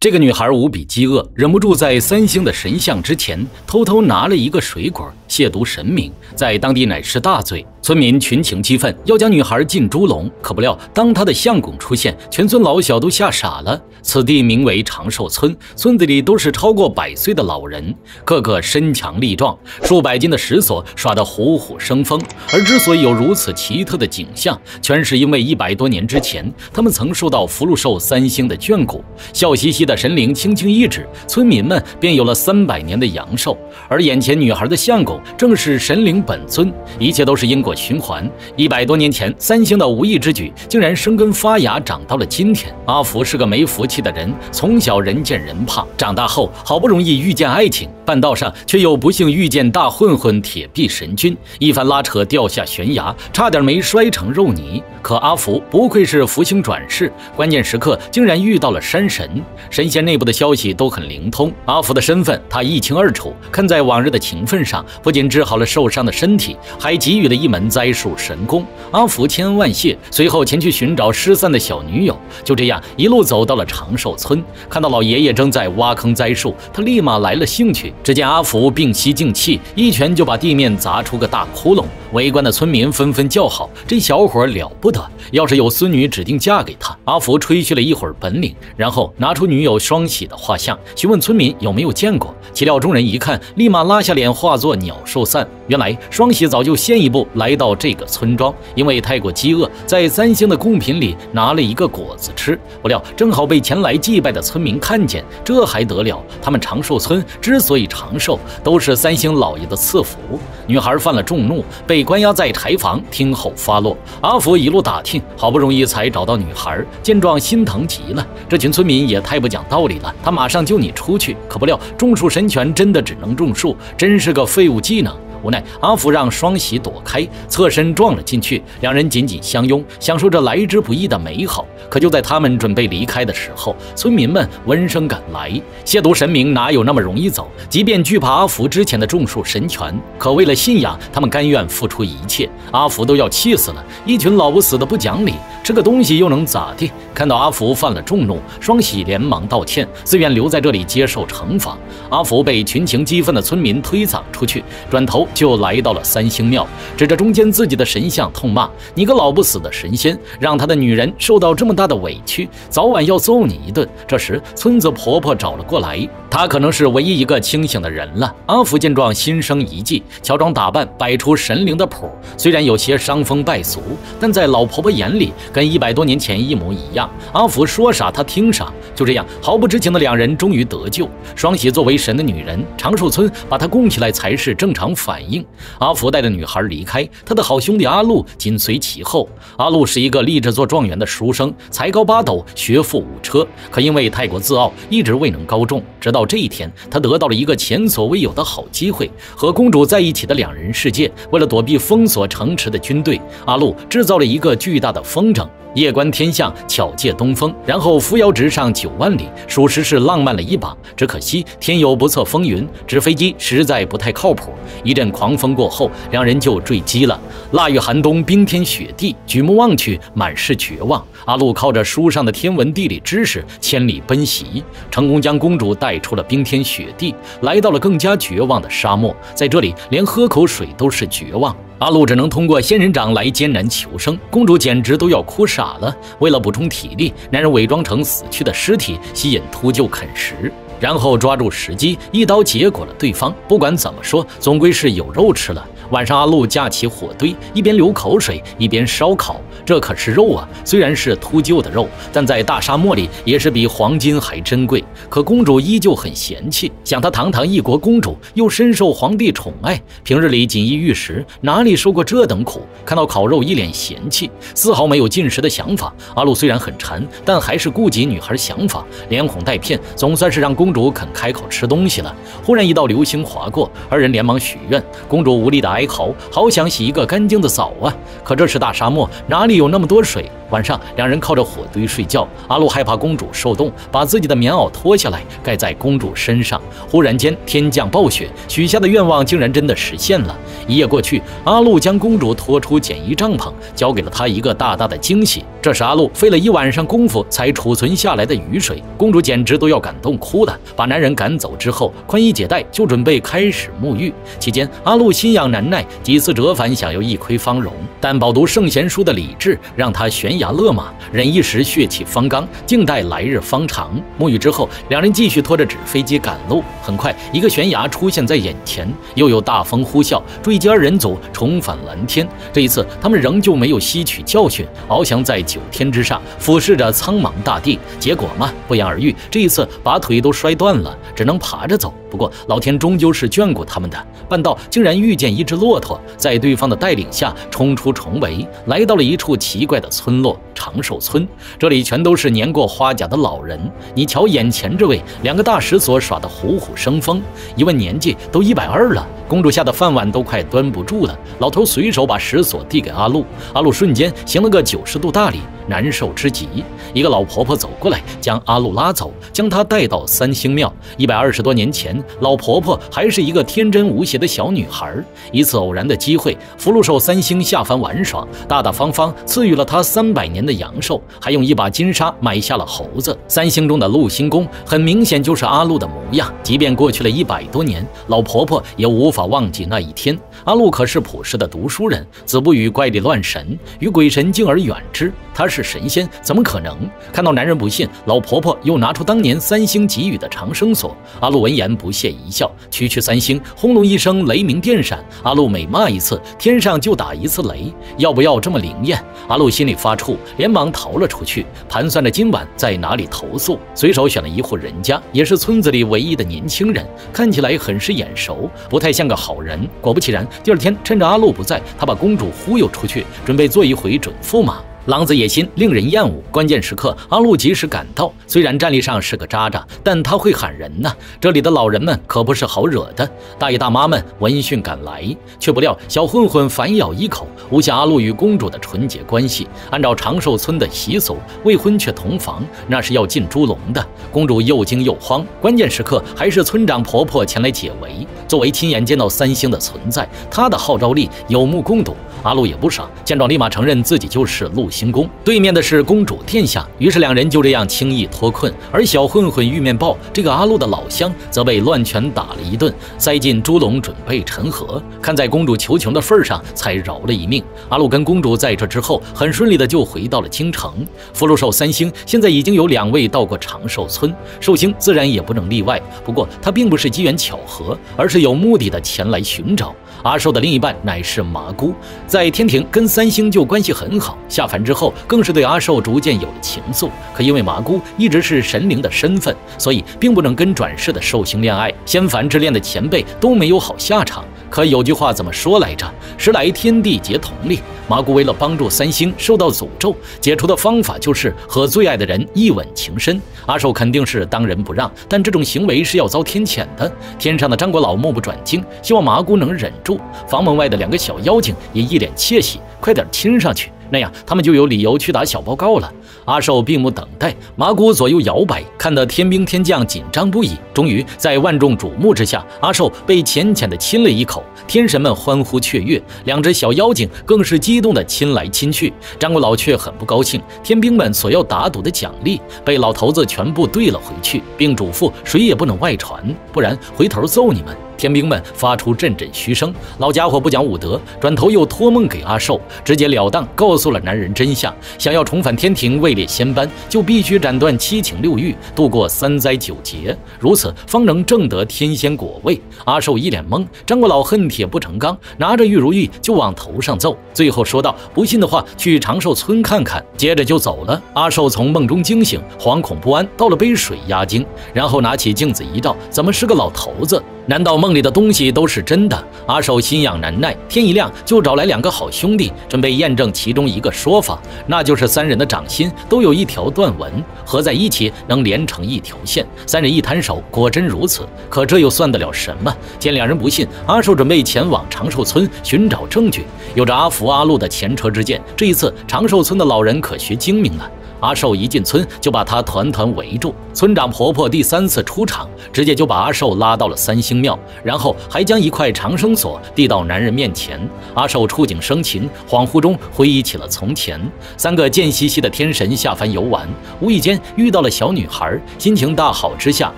这个女孩无比饥饿，忍不住在三星的神像之前偷偷拿了一个水果，亵渎神明，在当地乃是大罪。村民群情激愤，要将女孩进猪笼。可不料，当她的相公出现，全村老小都吓傻了。此地名为长寿村，村子里都是超过100岁的老人，个个身强力壮，数百斤的石锁耍得虎虎生风。而之所以有如此奇特的景象，全是因为100多年之前，他们曾受到福禄寿三星的眷顾，笑嘻嘻的神灵轻轻一指，村民们便有了300年的阳寿。而眼前女孩的相公正是神灵本尊，一切都是因果循环。100多年前，三星的无意之举竟然生根发芽，长到了今天。阿福是个没福气的人，从小人见人怕，长大后好不容易遇见爱情，半道上却又不幸遇见大混混铁臂神君，一番拉扯掉下悬崖，差点没摔成肉泥。可阿福不愧是福星转世，关键时刻竟然遇到了山神。神仙内部的消息都很灵通，阿福的身份他一清二楚，看在往日的情分上，不仅治好了受伤的身体，还给予了一门栽树神功。阿福千恩万谢，随后前去寻找失散的小女友。就这样一路走到了长寿村，看到老爷爷正在挖坑栽树，他立马来了兴趣。只见阿福屏息静气，一拳就把地面砸出个大窟窿。围观的村民纷纷叫好，这小伙了不得，要是有孙女指定嫁给他。阿福吹嘘了一会儿本领，然后拿出女友双喜的画像，询问村民有没有见过。岂料众人一看，立马拉下脸，化作鸟兽散。原来双喜早就先一步来到这个村庄，因为太过饥饿，在三星的贡品里拿了一个果子吃，不料正好被前来祭拜的村民看见，这还得了？他们长寿村之所以长寿，都是三星老爷的赐福。女孩犯了众怒，被关押在柴房，听候发落。阿福一路打听，好不容易才找到女孩，见状心疼极了。这群村民也太不讲道理了，他马上救你出去。可不料种树神拳真的只能种树，真是个废物技能。无奈阿福让双喜躲开，侧身撞了进去，两人紧紧相拥，享受着来之不易的美好。可就在他们准备离开的时候，村民们闻声赶来。亵渎神明哪有那么容易走？即便惧怕阿福之前的种树神拳，可为了信仰，他们甘愿付出一切。阿福都要气死了，一群老不死的不讲理，吃个东西又能咋地？看到阿福犯了众怒，双喜连忙道歉，自愿留在这里接受惩罚。阿福被群情激愤的村民推搡出去，转头就来到了三星庙，指着中间自己的神像痛骂：“你个老不死的神仙，让他的女人受到这么大的委屈，早晚要揍你一顿。”这时村子婆婆找了过来，她可能是唯一一个清醒的人了。阿福见状心生一计，乔装打扮，摆出神灵的谱。虽然有些伤风败俗，但在老婆婆眼里跟100多年前一模一样。阿福说啥她听啥。就这样毫不知情的两人终于得救。双喜作为神的女人，长寿村把她供起来才是正常反应。阿福带着女孩离开，他的好兄弟阿禄紧随其后。阿禄是一个立志做状元的书生，才高8斗，学富5车，可因为太过自傲，一直未能高中。直到这一天，他得到了一个前所未有的好机会，和公主在一起的2人世界。为了躲避封锁城池的军队，阿禄制造了一个巨大的风筝，夜观天象，巧借东风，然后扶摇直上9万里，属实是浪漫了一把。只可惜天有不测风云，纸飞机实在不太靠谱。一阵狂风过后，两人就坠机了。腊月寒冬，冰天雪地，举目望去，满是绝望。阿禄靠着书上的天文地理知识，千里奔袭，成功将公主带出了冰天雪地，来到了更加绝望的沙漠。在这里，连喝口水都是绝望。阿禄只能通过仙人掌来艰难求生，公主简直都要哭傻了。为了补充体力，男人伪装成死去的尸体，吸引秃鹫啃食，然后抓住时机，一刀结果了对方。不管怎么说，总归是有肉吃了。晚上，阿禄架起火堆，一边流口水，一边烧烤。这可是肉啊！虽然是秃鹫的肉，但在大沙漠里也是比黄金还珍贵。可公主依旧很嫌弃，想她堂堂一国公主，又深受皇帝宠爱，平日里锦衣玉食，哪里受过这等苦？看到烤肉，一脸嫌弃，丝毫没有进食的想法。阿禄虽然很馋，但还是顾及女孩想法，连哄带骗，总算是让公主肯开口吃东西了。忽然一道流星划过，二人连忙许愿。公主无力的哀嚎，好想洗一个干净的澡啊！可这是大沙漠，哪里有那么多水？晚上，两人靠着火堆睡觉。阿禄害怕公主受冻，把自己的棉袄脱下来盖在公主身上。忽然间，天降暴雪，许下的愿望竟然真的实现了。一夜过去，阿禄将公主拖出简易帐篷，交给了她一个大大的惊喜。这是阿禄费了一晚上功夫才储存下来的雨水，公主简直都要感动哭了。把男人赶走之后，宽衣解带，就准备开始沐浴。期间，阿禄心痒难耐，几次折返，想要一窥芳容，但饱读圣贤书的理智让他悬崖勒马，忍一时血气方刚，静待来日方长。沐浴之后，两人继续拖着纸飞机赶路。很快，一个悬崖出现在眼前，又有大风呼啸，坠机二人组重返蓝天。这一次，他们仍旧没有吸取教训，翱翔在9天之上，俯视着苍茫大地。结果嘛，不言而喻，这一次把腿都摔断了，只能爬着走。不过老天终究是眷顾他们的，半道竟然遇见一只骆驼，在对方的带领下冲出重围，来到了一处奇怪的村落——长寿村。这里全都是年过花甲的老人。你瞧眼前这位，两个大石锁耍得虎虎生风，一问年纪都120了。公主下的饭碗都快端不住了，老头随手把石锁递给阿禄，阿禄瞬间行了个90度大礼，难受之极。一个老婆婆走过来，将阿禄拉走，将她带到三星庙。120多年前，老婆婆还是一个天真无邪的小女孩。一次偶然的机会，福禄寿三星下凡玩耍，大大方方赐予了她300年的阳寿，还用一把金沙买下了猴子。三星中的禄星公很明显就是阿禄的模样，即便过去了100多年，老婆婆也无法忘记那一天。阿禄可是朴实的读书人，子不语怪力乱神，与鬼神敬而远之。他是神仙，怎么可能？看到男人不信，老婆婆又拿出当年三星给予的长生锁。阿禄闻言不屑一笑，区区三星，轰隆一声雷鸣电闪，阿禄每骂一次，天上就打一次雷，要不要这么灵验？阿禄心里发怵，连忙逃了出去，盘算着今晚在哪里投宿。随手选了一户人家，也是村子里唯一的年轻人，看起来很是眼熟，不太像个好人。果不其然，第二天趁着阿禄不在，他把公主忽悠出去，准备做一回准驸马。狼子野心令人厌恶，关键时刻阿禄及时赶到，虽然战力上是个渣渣，但他会喊人呐。这里的老人们可不是好惹的，大爷大妈们闻讯赶来，却不料小混混反咬一口，诬陷阿禄与公主的纯洁关系。按照长寿村的习俗，未婚却同房那是要进猪笼的。公主又惊又慌，关键时刻还是村长婆婆前来解围。作为亲眼见到三星的存在，她的号召力有目共睹。阿禄也不傻，见状立马承认自己就是禄星公，对面的是公主殿下。于是两人就这样轻易脱困，而小混混玉面豹这个阿禄的老乡则被乱拳打了一顿，塞进猪笼准备陈河。看在公主求情的份上，才饶了一命。阿禄跟公主在这之后很顺利的就回到了京城。福禄寿三星现在已经有2位到过长寿村，寿星自然也不能例外。不过他并不是机缘巧合，而是有目的的前来寻找。阿寿的另一半乃是麻姑，在天庭跟三星就关系很好，下凡之后更是对阿寿逐渐有了情愫。可因为麻姑一直是神灵的身份，所以并不能跟转世的寿星恋爱，仙凡之恋的前辈都没有好下场。可有句话怎么说来着？时来天地皆同力。麻姑为了帮助三星受到诅咒，解除的方法就是和最爱的人一吻情深。阿寿肯定是当仁不让，但这种行为是要遭天谴的。天上的张国老目不转睛，希望麻姑能忍住。房门外的2个小妖精也一脸窃喜，快点亲上去，那样他们就有理由去打小报告了。阿寿闭目等待，麻姑左右摇摆，看得天兵天将紧张不已。终于在万众瞩目之下，阿寿被浅浅地亲了一口，天神们欢呼雀跃，2只小妖精更是激动地亲来亲去。张国老却很不高兴，天兵们所要打赌的奖励被老头子全部兑了回去，并嘱咐谁也不能外传，不然回头揍你们。天兵们发出阵阵嘘声，老家伙不讲武德，转头又托梦给阿寿，直截了当告诉了男人真相：想要重返天庭位列仙班，就必须斩断7情6欲，度过3灾9劫，如此方能正得天仙果位。阿寿一脸懵，张国老恨铁不成钢，拿着玉如意就往头上揍，最后说道：不信的话去长寿村看看，接着就走了。阿寿从梦中惊醒，惶恐不安，倒了杯水压惊，然后拿起镜子一照，怎么是个老头子？难道梦里的东西都是真的？阿寿心痒难耐，天一亮就找来2个好兄弟，准备验证其中一个说法，那就是3人的掌心都有一条断纹，合在一起能连成一条线。3人一摊手，果真如此。可这又算得了什么？见2人不信，阿寿准备前往长寿村寻找证据。有着阿福、阿禄的前车之鉴，这一次长寿村的老人可学精明了。阿寿一进村就把他团团围住，村长婆婆第3次出场，直接就把阿寿拉到了3星庙，然后还将一块长生锁递到男人面前。阿寿触景生情，恍惚中回忆起了从前，3个贱兮兮的天神下凡游玩，无意间遇到了小女孩，心情大好之下，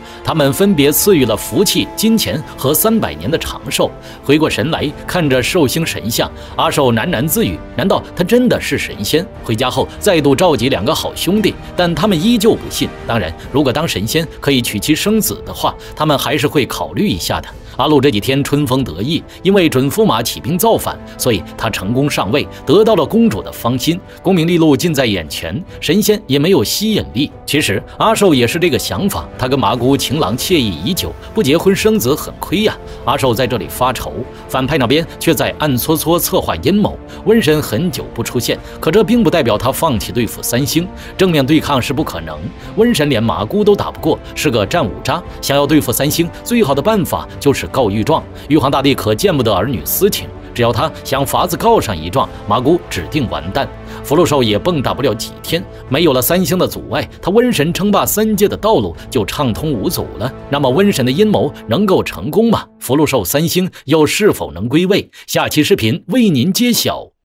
他们分别赐予了福气、金钱和300年的长寿。回过神来，看着寿星神像，阿寿喃喃自语：难道他真的是神仙？回家后再度召集2个好兄弟，但他们依旧不信。当然，如果当神仙可以娶妻生子的话，他们还是会考虑一下的。阿禄这几天春风得意，因为准驸马起兵造反，所以他成功上位，得到了公主的芳心，功名利禄近在眼前，神仙也没有吸引力。其实阿寿也是这个想法，他跟麻姑情郎惬意已久，不结婚生子很亏呀。阿寿在这里发愁，反派那边却在暗搓搓策划阴谋。瘟神很久不出现，可这并不代表他放弃对付3星，正面对抗是不可能。瘟神连麻姑都打不过，是个战五渣，想要对付3星，最好的办法就是告御状。玉皇大帝可见不得儿女私情，只要他想法子告上一状，麻姑指定完蛋。福禄寿也蹦跶不了几天，没有了3星的阻碍，他瘟神称霸3界的道路就畅通无阻了。那么瘟神的阴谋能够成功吗？福禄寿3星又是否能归位？下期视频为您揭晓。